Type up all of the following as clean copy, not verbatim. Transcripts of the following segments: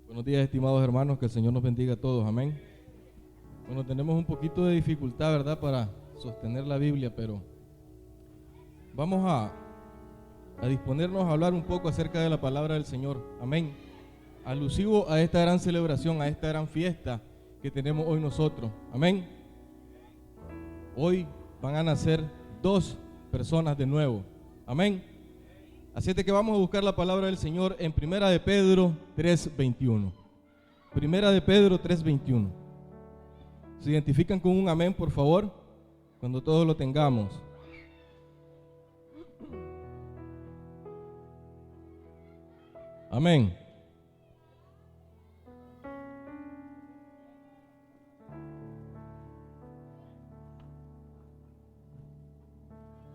Buenos días, estimados hermanos, que el Señor nos bendiga a todos, amén. Bueno, tenemos un poquito de dificultad, ¿verdad?, para sostener la Biblia, pero vamos a disponernos a hablar un poco acerca de la palabra del Señor, amén. Alusivo a esta gran celebración, a esta gran fiesta que tenemos hoy nosotros, amén. Hoy van a nacer 2 personas de nuevo, amén. Así es que vamos a buscar la palabra del Señor en Primera de Pedro 3:21. Primera de Pedro 3:21. ¿Se identifican con un amén, por favor? Cuando todos lo tengamos. Amén.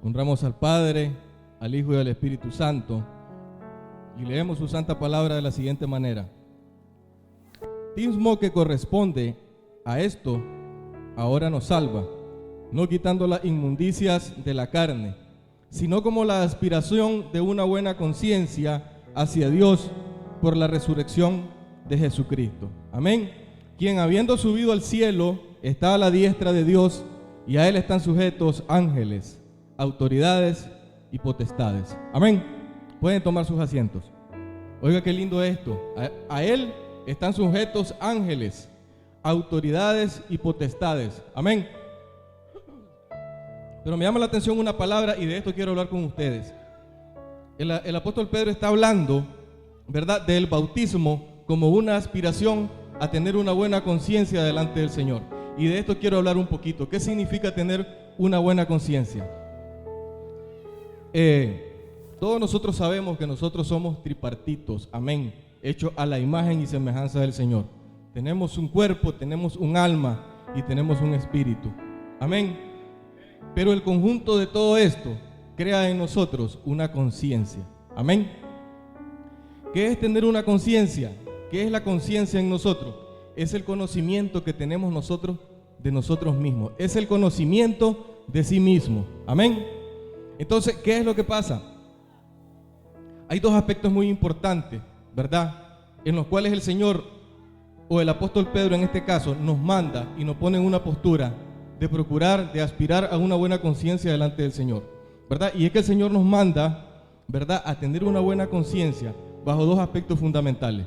Honramos al Padre, al Hijo y al Espíritu Santo, y leemos su santa palabra de la siguiente manera: Bautismo que corresponde a esto ahora nos salva, no quitando las inmundicias de la carne, sino como la aspiración de una buena conciencia hacia Dios por la resurrección de Jesucristo. Amén. Quien habiendo subido al cielo está a la diestra de Dios, y a él están sujetos ángeles, autoridades y potestades. Amén. Pueden tomar sus asientos. Oiga qué lindo esto. A él están sujetos ángeles, autoridades y potestades. Amén. Pero me llama la atención una palabra, y de esto quiero hablar con ustedes. El apóstol Pedro está hablando, ¿verdad?, del bautismo como una aspiración a tener una buena conciencia delante del Señor. Y de esto quiero hablar un poquito. ¿Qué significa tener una buena conciencia? Todos nosotros sabemos que nosotros somos tripartitos, amén, hechos a la imagen y semejanza del Señor. Tenemos un cuerpo, tenemos un alma y tenemos un espíritu, amén. Pero el conjunto de todo esto crea en nosotros una conciencia, amén. ¿Qué es tener una conciencia? ¿Qué es la conciencia en nosotros? Es el conocimiento que tenemos nosotros de nosotros mismos, es el conocimiento de sí mismo, amén. Entonces, ¿qué es lo que pasa? Hay 2 aspectos muy importantes, ¿verdad?, en los cuales el Señor, o el apóstol Pedro en este caso, nos manda y nos pone en una postura de procurar, de aspirar a una buena conciencia delante del Señor, ¿verdad? Y es que el Señor nos manda, ¿verdad?, a tener una buena conciencia bajo 2 aspectos fundamentales: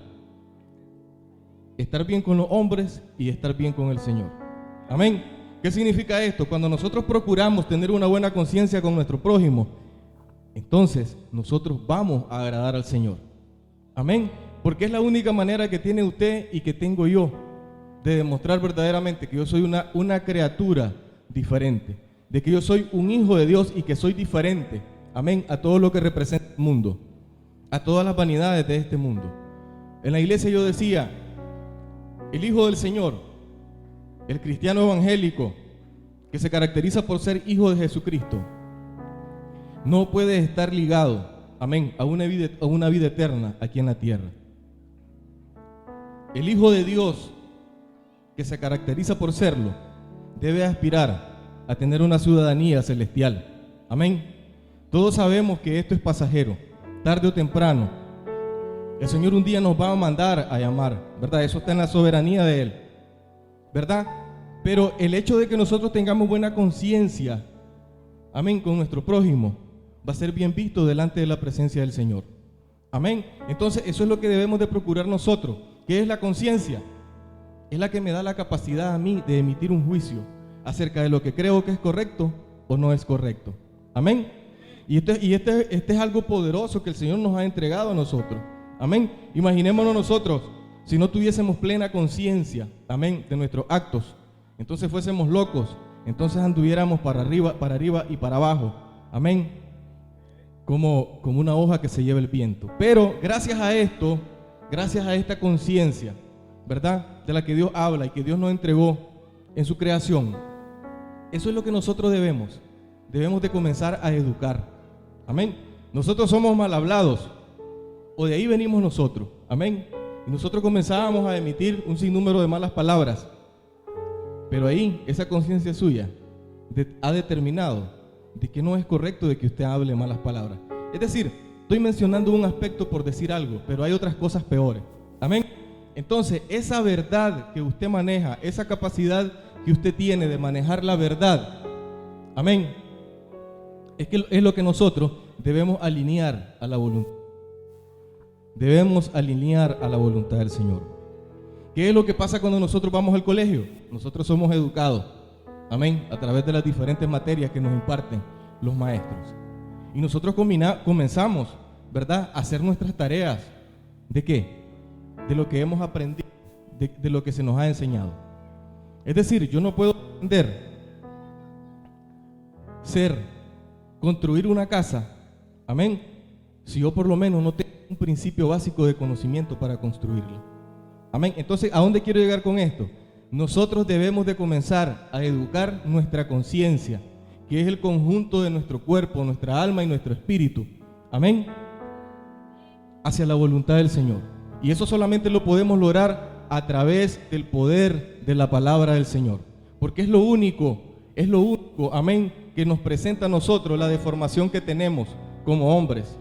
estar bien con los hombres y estar bien con el Señor, amén. ¿Qué significa esto? Cuando nosotros procuramos tener una buena conciencia con nuestro prójimo, entonces nosotros vamos a agradar al Señor, amén, porque es la única manera que tiene usted y que tengo yo de demostrar verdaderamente que yo soy una criatura diferente, de que yo soy un hijo de Dios y que soy diferente, amén, a todo lo que representa el mundo, a todas las vanidades de este mundo. En la iglesia yo decía, el Hijo del Señor, el cristiano evangélico que se caracteriza por ser hijo de Jesucristo, no puede estar ligado, amén, a una vida eterna aquí en la tierra. El Hijo de Dios, que se caracteriza por serlo, debe aspirar a tener una ciudadanía celestial, amén. Todos sabemos que esto es pasajero, tarde o temprano el Señor un día nos va a mandar a llamar, ¿verdad? Eso está en la soberanía de Él, ¿verdad? Pero el hecho de que nosotros tengamos buena conciencia, amén, con nuestro prójimo, va a ser bien visto delante de la presencia del Señor, amén. Entonces eso es lo que debemos de procurar nosotros. ¿Qué es la conciencia? Es la que me da la capacidad a mí de emitir un juicio acerca de lo que creo que es correcto o no es correcto, amén. Y este es algo poderoso que el Señor nos ha entregado a nosotros, amén. Imaginémonos nosotros si no tuviésemos plena conciencia, amén, de nuestros actos. Entonces fuésemos locos, entonces anduviéramos para arriba y para abajo, amén, como una hoja que se lleva el viento. Pero gracias a esto, gracias a esta conciencia, ¿verdad?, de la que Dios habla y que Dios nos entregó en su creación, eso es lo que nosotros debemos de comenzar a educar, amén. Nosotros somos mal hablados, o de ahí venimos nosotros, amén. Y nosotros comenzábamos a emitir un sinnúmero de malas palabras, pero ahí esa conciencia suya ha determinado de que no es correcto de que usted hable malas palabras. Es decir, estoy mencionando un aspecto por decir algo, pero hay otras cosas peores, amén. Entonces, esa verdad que usted maneja, esa capacidad que usted tiene de manejar la verdad, amén, es lo que nosotros debemos alinear a la voluntad. Debemos alinear a la voluntad del Señor. ¿Qué es lo que pasa cuando nosotros vamos al colegio? Nosotros somos educados, amén, a través de las diferentes materias que nos imparten los maestros. Y nosotros comenzamos, ¿verdad?, a hacer nuestras tareas. ¿De qué? De lo que hemos aprendido, de lo que se nos ha enseñado. Es decir, yo no puedo aprender construir una casa, amén, si yo por lo menos no tengo un principio básico de conocimiento para construirla. Amén. Entonces, ¿a dónde quiero llegar con esto? Nosotros debemos de comenzar a educar nuestra conciencia, que es el conjunto de nuestro cuerpo, nuestra alma y nuestro espíritu. Amén. Hacia la voluntad del Señor. Y eso solamente lo podemos lograr a través del poder de la palabra del Señor. Porque es lo único, amén, que nos presenta a nosotros la deformación que tenemos como hombres.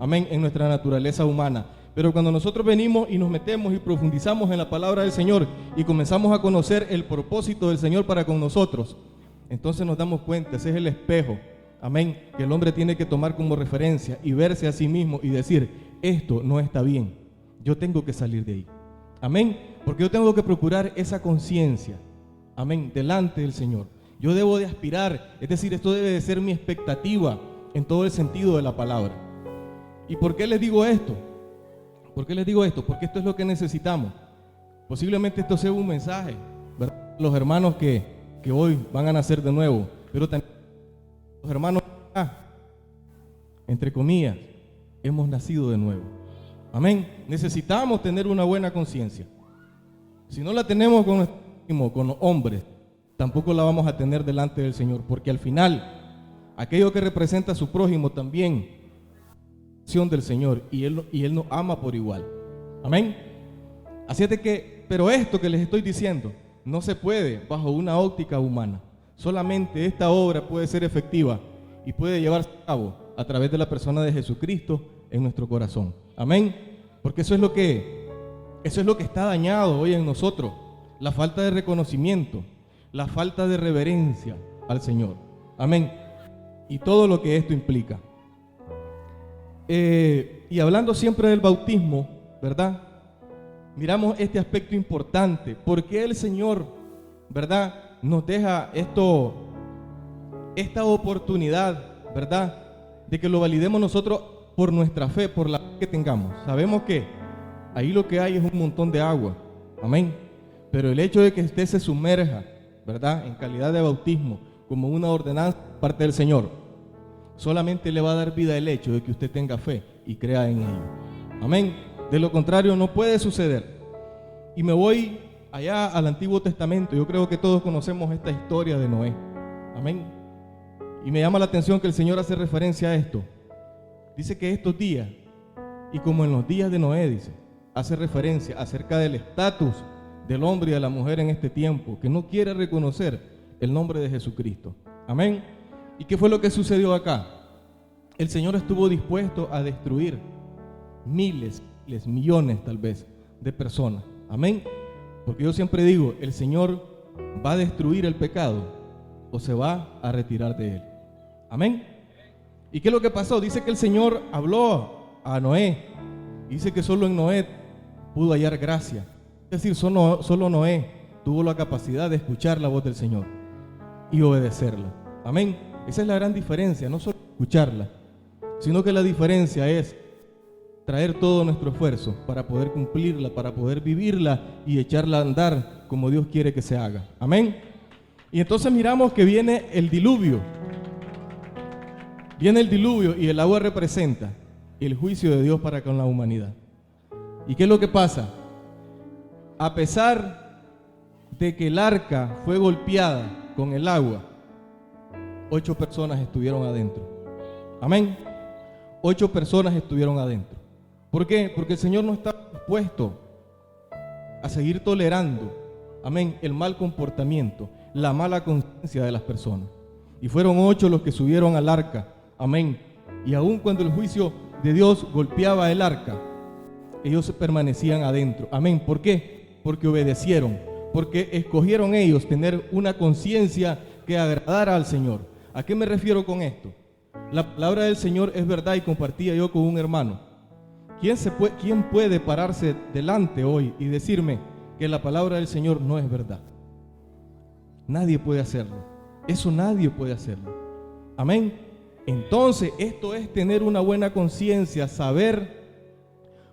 Amén, en nuestra naturaleza humana. Pero cuando nosotros venimos y nos metemos y profundizamos en la palabra del Señor y comenzamos a conocer el propósito del Señor para con nosotros, entonces nos damos cuenta, ese es el espejo, amén, que el hombre tiene que tomar como referencia y verse a sí mismo y decir, esto no está bien, yo tengo que salir de ahí, amén, porque yo tengo que procurar esa conciencia, amén, delante del Señor. Yo debo de aspirar, es decir, esto debe de ser mi expectativa en todo el sentido de la palabra. ¿Y por qué les digo esto? ¿Por qué les digo esto? Porque esto es lo que necesitamos. Posiblemente esto sea un mensaje, ¿verdad? Los hermanos que hoy van a nacer de nuevo, pero también los hermanos, entre comillas, hemos nacido de nuevo. Amén. Necesitamos tener una buena conciencia. Si no la tenemos con los hombres, tampoco la vamos a tener delante del Señor, porque al final, aquello que representa a su prójimo también del Señor, y Él nos ama por igual. Amén. Así es de que, pero esto que les estoy diciendo no se puede bajo una óptica humana. Solamente esta obra puede ser efectiva y puede llevarse a cabo a través de la persona de Jesucristo en nuestro corazón. Amén. Porque eso es lo que está dañado hoy en nosotros, la falta de reconocimiento, la falta de reverencia al Señor. Amén. Y todo lo que esto implica. Y hablando siempre del bautismo, ¿verdad? Miramos este aspecto importante. ¿Por qué el Señor, verdad, nos deja esta oportunidad, verdad, de que lo validemos nosotros por nuestra fe, por la fe que tengamos? Sabemos que ahí lo que hay es un montón de agua, amén. Pero el hecho de que usted se sumerja, ¿verdad?, en calidad de bautismo, como una ordenanza parte del Señor, solamente le va a dar vida el hecho de que usted tenga fe y crea en ello. Amén. De lo contrario no puede suceder. Y me voy allá al Antiguo Testamento. Yo creo que todos conocemos esta historia de Noé. Amén. Y me llama la atención que el Señor hace referencia a esto. Dice que estos días, y como en los días de Noé, dice, hace referencia acerca del estatus del hombre y de la mujer en este tiempo, que no quiere reconocer el nombre de Jesucristo. Amén. ¿Y qué fue lo que sucedió acá? El Señor estuvo dispuesto a destruir miles, millones tal vez de personas. Amén. Porque yo siempre digo, el Señor va a destruir el pecado o se va a retirar de él. Amén. ¿Y qué es lo que pasó? Dice que el Señor habló a Noé. Dice que solo en Noé pudo hallar gracia. Es decir, solo Noé tuvo la capacidad de escuchar la voz del Señor y obedecerla. Amén. Esa es la gran diferencia, no solo escucharla, sino que la diferencia es traer todo nuestro esfuerzo para poder cumplirla, para poder vivirla y echarla a andar como Dios quiere que se haga. Amén. Y entonces miramos que viene el diluvio. Viene el diluvio y el agua representa el juicio de Dios para con la humanidad. ¿Y qué es lo que pasa? A pesar de que el arca fue golpeada con el agua, 8 personas estuvieron adentro. Amén. 8 personas estuvieron adentro. ¿Por qué? Porque el Señor no está dispuesto a seguir tolerando, amén, el mal comportamiento, la mala conciencia de las personas. Y fueron 8 los que subieron al arca. Amén. Y aun cuando el juicio de Dios golpeaba el arca, ellos permanecían adentro. Amén. ¿Por qué? Porque obedecieron, porque escogieron ellos tener una conciencia que agradara al Señor. ¿A qué me refiero con esto? La palabra del Señor es verdad, y compartía yo con un hermano. ¿Quién puede pararse delante hoy y decirme que la palabra del Señor no es verdad? Nadie puede hacerlo. Eso nadie puede hacerlo. Amén. Entonces, esto es tener una buena conciencia, saber,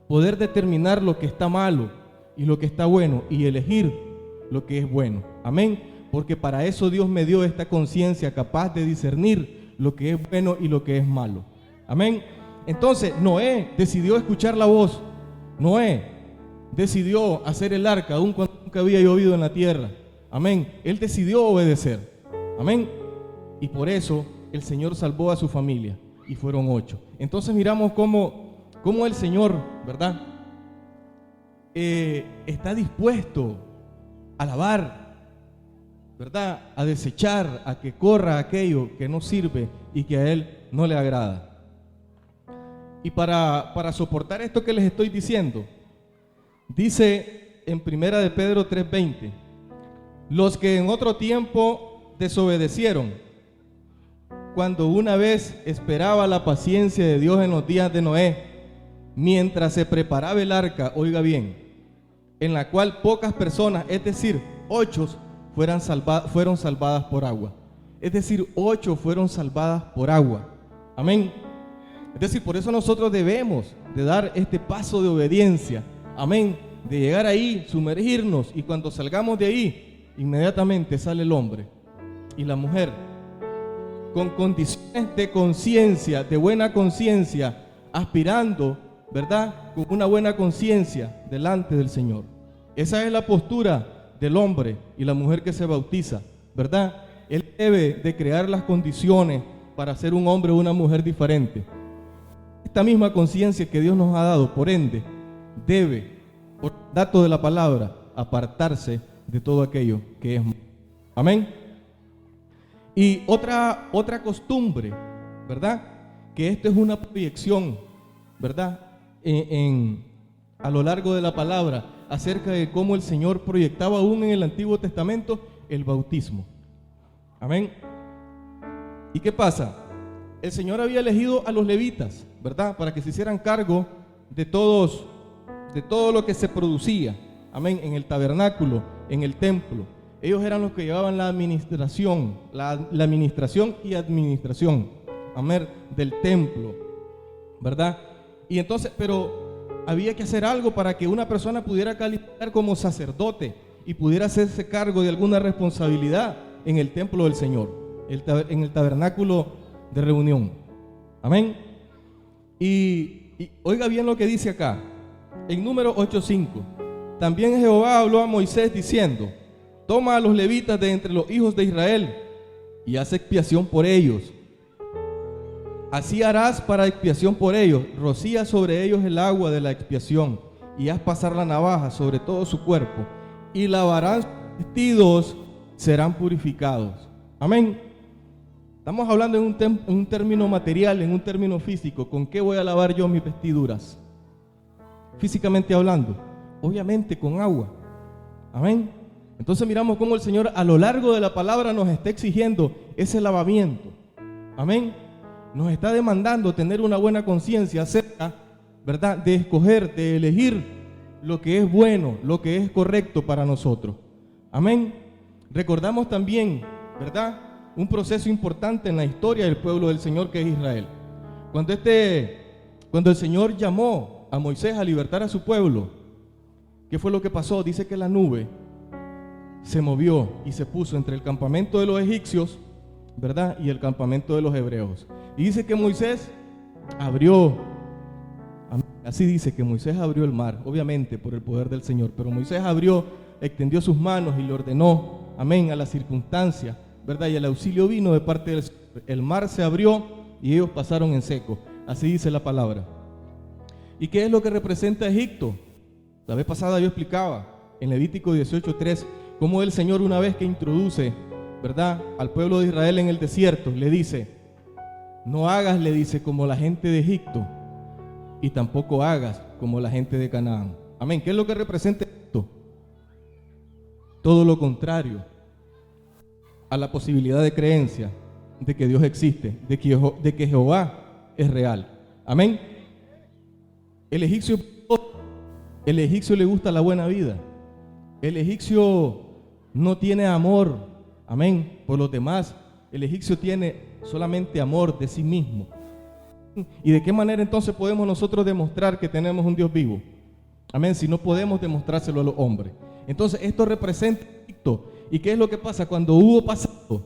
poder determinar lo que está malo y lo que está bueno, y elegir lo que es bueno. Amén. Porque para eso Dios me dio esta conciencia capaz de discernir lo que es bueno y lo que es malo. Amén. Entonces, Noé decidió escuchar la voz. Noé decidió hacer el arca, aun cuando nunca había llovido en la tierra. Amén. Él decidió obedecer. Amén. Y por eso el Señor salvó a su familia, y fueron 8. Entonces miramos cómo el Señor, ¿verdad? Está dispuesto a lavar, ¿verdad? A desechar, a que corra aquello que no sirve y que a Él no le agrada. Y para soportar esto que les estoy diciendo, dice en 1 de Pedro 3:20, los que en otro tiempo desobedecieron, cuando una vez esperaba la paciencia de Dios en los días de Noé, mientras se preparaba el arca, oiga bien, en la cual pocas personas, es decir, 8, fueron salvadas por agua. Es decir, 8 fueron salvadas por agua. Amén. Es decir, por eso nosotros debemos de dar este paso de obediencia. Amén. De llegar ahí, sumergirnos, y cuando salgamos de ahí, inmediatamente sale el hombre y la mujer con condiciones de conciencia, de buena conciencia, aspirando, ¿verdad?, con una buena conciencia delante del Señor. Esa es la postura del hombre y la mujer que se bautiza, ¿verdad? Él debe de crear las condiciones para ser un hombre o una mujer diferente. Esta misma conciencia que Dios nos ha dado, por ende, debe, por dato de la palabra, apartarse de todo aquello que es malo. Amén. Y otra costumbre, ¿verdad? Que esto es una proyección, ¿verdad? A lo largo de la palabra, acerca de cómo el Señor proyectaba aún en el Antiguo Testamento el bautismo. Amén. ¿Y qué pasa? El Señor había elegido a los levitas, ¿verdad? Para que se hicieran cargo de todo lo que se producía. Amén. En el tabernáculo, en el templo. Ellos eran los que llevaban la administración, la administración y administración, amén, del templo, ¿verdad? Y entonces, pero había que hacer algo para que una persona pudiera calificar como sacerdote y pudiera hacerse cargo de alguna responsabilidad en el templo del Señor, en el tabernáculo de reunión. Amén. Y oiga bien lo que dice acá, en Números 8:5. También Jehová habló a Moisés diciendo: toma a los levitas de entre los hijos de Israel y haz expiación por ellos. Así harás para expiación por ellos. Rocía sobre ellos el agua de la expiación y haz pasar la navaja sobre todo su cuerpo, y lavarán sus vestidos, serán purificados. Amén. Estamos hablando en un término material, en un término físico. ¿Con qué voy a lavar yo mis vestiduras? Físicamente hablando, obviamente con agua. Amén. Entonces miramos cómo el Señor a lo largo de la palabra nos está exigiendo ese lavamiento. Amén. Nos está demandando tener una buena conciencia acerca, ¿verdad?, de escoger, de elegir lo que es bueno, lo que es correcto para nosotros. Amén. Recordamos también, ¿verdad?, un proceso importante en la historia del pueblo del Señor, que es Israel. Cuando el Señor llamó a Moisés a libertar a su pueblo, ¿qué fue lo que pasó? Dice que la nube se movió y se puso entre el campamento de los egipcios, ¿verdad?, y el campamento de los hebreos. Y dice que Moisés abrió, así dice que Moisés abrió el mar, obviamente por el poder del Señor, pero Moisés extendió sus manos y le ordenó, amén, a la circunstancia, ¿verdad?, y el auxilio vino de parte del Señor. El mar se abrió y ellos pasaron en seco, así dice la palabra. ¿Y qué es lo que representa Egipto? La vez pasada yo explicaba en Levítico 18:3 cómo el Señor, una vez que introduce, ¿verdad?, al pueblo de Israel en el desierto, le dice: no hagas, le dice, como la gente de Egipto. y tampoco hagas como la gente de Canaán. Amén. ¿Qué es lo que representa esto? Todo lo contrario a la posibilidad de creencia de que Dios existe, de que Jehová es real. Amén. El egipcio le gusta la buena vida. El egipcio no tiene amor, amén, por los demás. El egipcio tiene solamente amor de sí mismo. ¿Y de qué manera entonces podemos nosotros demostrar que tenemos un Dios vivo? Amén, si no podemos demostrárselo a los hombres. Entonces esto representa Egipto. ¿Y qué es lo que pasa? Cuando hubo pasado,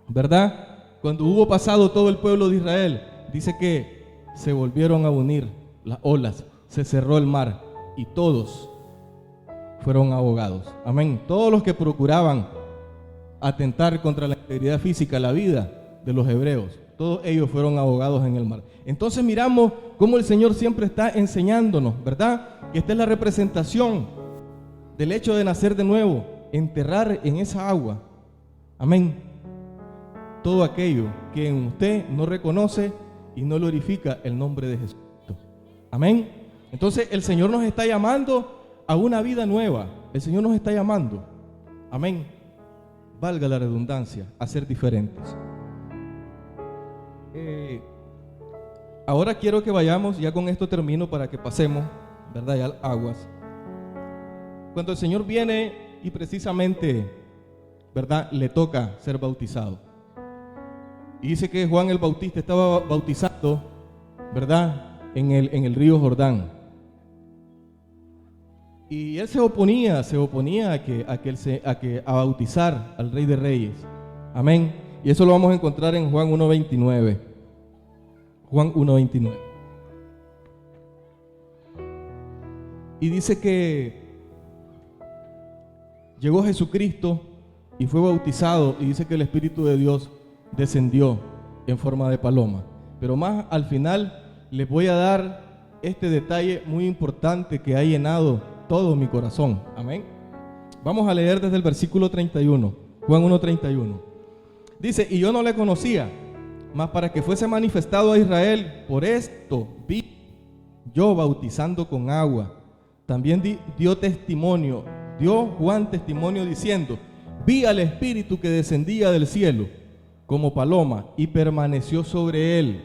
¿verdad? Cuando hubo pasado todo el pueblo de Israel, dice que se volvieron a unir las olas, se cerró el mar y todos fueron ahogados. Amén. Todos los que procuraban atentar contra la integridad física, la vida de los hebreos, todos ellos fueron ahogados en el mar. Entonces miramos cómo el Señor siempre está enseñándonos, ¿verdad? Que esta es la representación del hecho de nacer de nuevo, enterrar en esa agua, amén, todo aquello que en usted no reconoce y no glorifica el nombre de Jesucristo. Amén. Entonces el Señor nos está llamando a una vida nueva. El Señor nos está llamando, amén, valga la redundancia, a ser diferentes. Ahora quiero que vayamos, ya con esto termino para que pasemos, ¿verdad?, ya a aguas. Cuando el Señor viene y precisamente, ¿verdad?, le toca ser bautizado. Y dice que Juan el Bautista estaba bautizando, ¿verdad?, en el río Jordán. Y él se oponía a bautizar al Rey de Reyes. Amén. Y eso lo vamos a encontrar en Juan 1:29. Juan 1:29. Y dice que llegó Jesucristo y fue bautizado, y dice que el Espíritu de Dios descendió en forma de paloma. Pero más al final les voy a dar este detalle muy importante que ha llenado todo mi corazón. Amén. Vamos a leer desde el versículo 31, Juan 1:31. Dice: y yo no le conocía, mas para que fuese manifestado a Israel, por esto vi yo bautizando con agua. También dio Juan testimonio diciendo: vi al Espíritu que descendía del cielo como paloma y permaneció sobre él.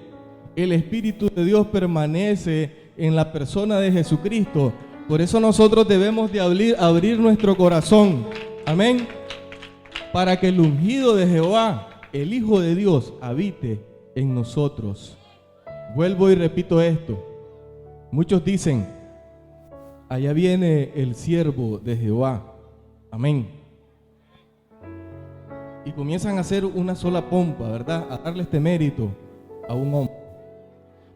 El Espíritu de Dios permanece en la persona de Jesucristo. Por eso nosotros debemos de abrir nuestro corazón, amén, para que el ungido de Jehová, el Hijo de Dios, habite en nosotros. Vuelvo y repito esto. Muchos dicen: allá viene el siervo de Jehová, amén, y comienzan a hacer una sola pompa, ¿verdad?, a darle este mérito a un hombre.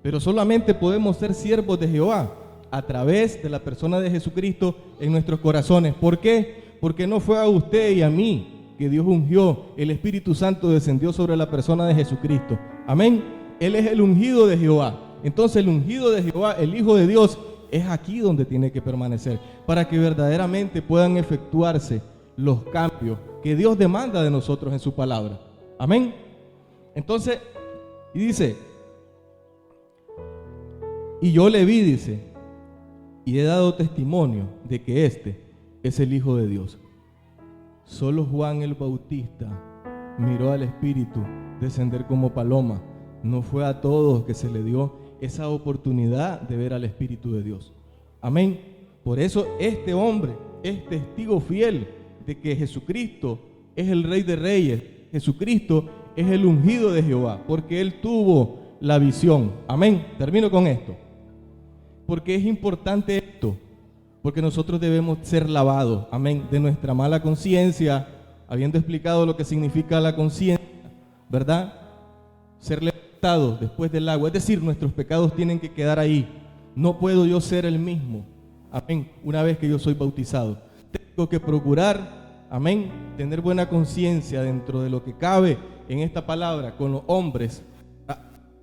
Pero solamente podemos ser siervos de Jehová a través de la persona de Jesucristo en nuestros corazones. ¿Por qué? Porque no fue a usted y a mí que Dios ungió. El Espíritu Santo descendió sobre la persona de Jesucristo. Amén. Él es el ungido de Jehová. Entonces el ungido de Jehová, el Hijo de Dios, es aquí donde tiene que permanecer, para que verdaderamente puedan efectuarse los cambios que Dios demanda de nosotros en su palabra. Amén. Entonces, y dice: y yo le vi, dice, y he dado testimonio de que este es el Hijo de Dios. Solo Juan el Bautista miró al Espíritu descender como paloma. No fue a todos que se le dio esa oportunidad de ver al Espíritu de Dios. Amén. Por eso este hombre es testigo fiel de que Jesucristo es el Rey de Reyes. Jesucristo es el ungido de Jehová, porque él tuvo la visión. Amén. Termino con esto. Porque es importante esto, porque nosotros debemos ser lavados, amén, de nuestra mala conciencia, habiendo explicado lo que significa la conciencia, ¿verdad? Ser levantados después del agua, es decir, nuestros pecados tienen que quedar ahí. No puedo yo ser el mismo, amén, una vez que yo soy bautizado. Tengo que procurar, amén, tener buena conciencia dentro de lo que cabe en esta palabra con los hombres,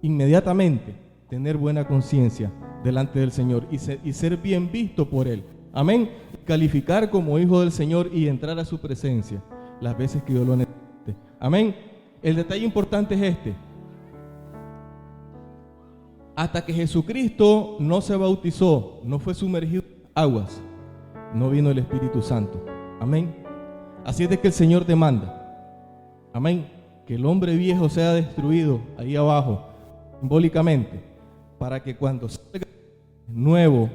inmediatamente tener buena conciencia delante del Señor y ser bien visto por Él. Amén. Calificar como hijo del Señor y entrar a su presencia las veces que yo lo necesite. Amén. El detalle importante es este. hasta que Jesucristo no se bautizó, no fue sumergido en aguas, no vino el Espíritu Santo. Amén. Así es de que el Señor demanda, amén, que el hombre viejo sea destruido ahí abajo, simbólicamente, para que cuando salga nuevo,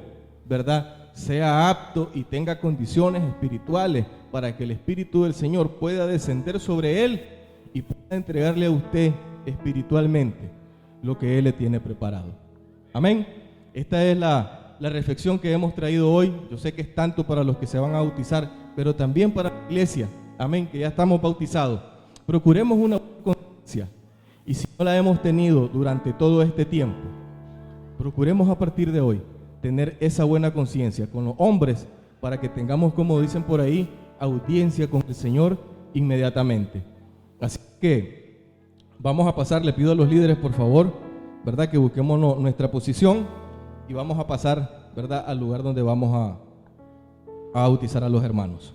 ¿verdad?, sea apto y tenga condiciones espirituales para que el Espíritu del Señor pueda descender sobre él y pueda entregarle a usted espiritualmente lo que Él le tiene preparado. Amén. Esta es la reflexión que hemos traído hoy. Yo sé que es tanto para los que se van a bautizar, pero también para la iglesia. Amén, que ya estamos bautizados. Procuremos una conciencia. Y si no la hemos tenido durante todo este tiempo, procuremos a partir de hoy tener esa buena conciencia con los hombres para que tengamos, como dicen por ahí, audiencia con el Señor inmediatamente. Así que vamos a pasar, le pido a los líderes, por favor, ¿verdad?, que busquemos nuestra posición y vamos a pasar, ¿verdad?, al lugar donde vamos a bautizar a los hermanos.